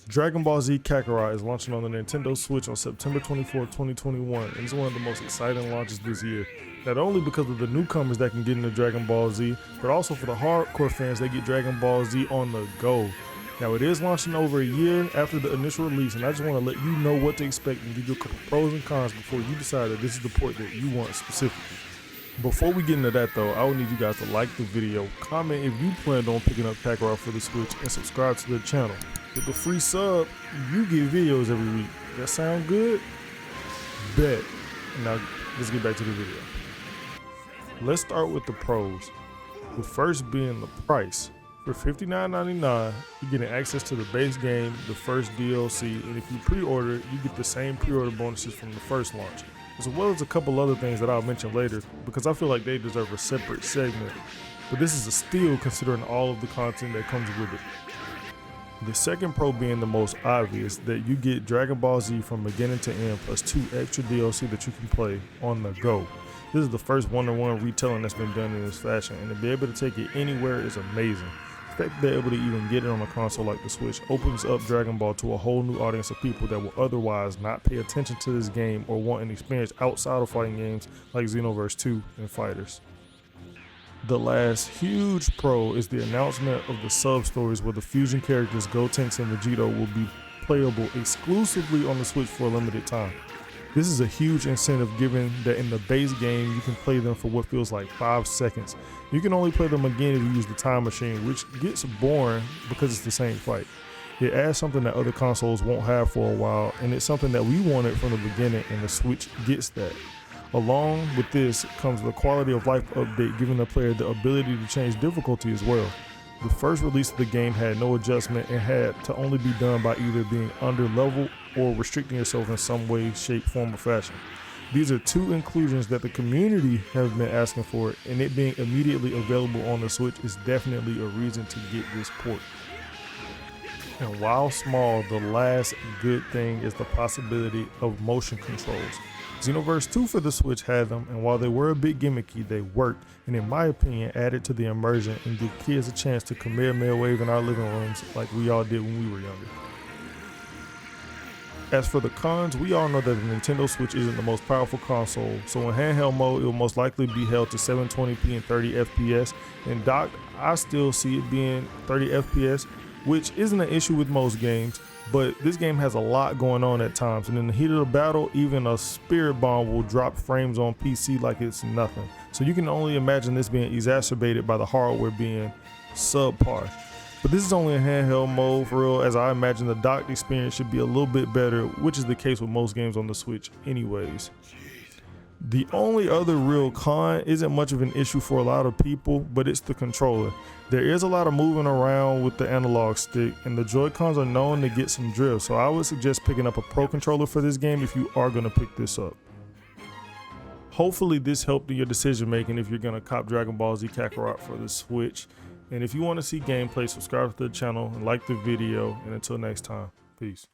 Dragon Ball Z Kakarot is launching on the Nintendo Switch on September 24, 2021, and it's one of the most exciting launches this year. Not only because of the newcomers that can get into Dragon Ball Z, but also for the hardcore fans that get Dragon Ball Z on the go. Now, it is launching over a year after the initial release, and I just want to let you know what to expect and give you a couple pros and cons before you decide that this is the port that you want specifically. Before we get into that though, I would need you guys to like the video, comment if you planned on picking up Kakarot for the Switch, and subscribe to the channel. With the free sub, you get videos every week. That sound good? Bet. Now, let's get back to the video. Let's start with the pros. The first being the price. For $59.99, you're getting access to the base game, the first DLC, and if you pre-order, you get the same pre-order bonuses from the first launch, as well as a couple other things that I'll mention later because I feel like they deserve a separate segment. But this is a steal considering all of the content that comes with it. The second pro being the most obvious, that you get Dragon Ball Z from beginning to end plus 2 extra DLC that you can play on the go. This is the first one-to-one retelling that's been done in this fashion, and to be able to take it anywhere is amazing. The fact that they're able to even get it on a console like the Switch opens up Dragon Ball to a whole new audience of people that will otherwise not pay attention to this game or want an experience outside of fighting games like Xenoverse 2 and Fighters. The last huge pro is the announcement of the sub-stories where the fusion characters Gotenks and Vegito will be playable exclusively on the Switch for a limited time. This is a huge incentive given that in the base game you can play them for what feels like 5 seconds. You can only play them again if you use the time machine, which gets boring because it's the same fight. It adds something that other consoles won't have for a while, and it's something that we wanted from the beginning, and the Switch gets that. Along with this comes the quality of life update, giving the player the ability to change difficulty as well. The first release of the game had no adjustment and had to only be done by either being under level or restricting yourself in some way, shape, form, or fashion. These are two inclusions that the community has been asking for, and it being immediately available on the Switch is definitely a reason to get this port. And while small, the last good thing is the possibility of motion controls. Xenoverse 2 for the Switch had them, and while they were a bit gimmicky, they worked, and in my opinion added to the immersion and give kids a chance to Kamehameha wave in our living rooms like we all did when we were younger. As for the cons, we all know that the Nintendo Switch isn't the most powerful console, so in handheld mode it will most likely be held to 720p and 30 FPS, and docked I still see it being 30 FPS, which isn't an issue with most games, but this game has a lot going on at times, and in the heat of the battle, even a spirit bomb will drop frames on PC like it's nothing. So you can only imagine this being exacerbated by the hardware being subpar. But this is only a handheld mode for real, as I imagine the docked experience should be a little bit better, which is the case with most games on the Switch anyways. The only other real con isn't much of an issue for a lot of people, but it's the controller. There is a lot of moving around with the analog stick, and the Joy-Cons are known to get some drift, so I would suggest picking up a Pro controller for this game if you are going to pick this up. Hopefully this helped in your decision making if you're going to cop Dragon Ball Z Kakarot for the Switch. And if you want to see gameplay, subscribe to the channel and like the video, and until next time, peace.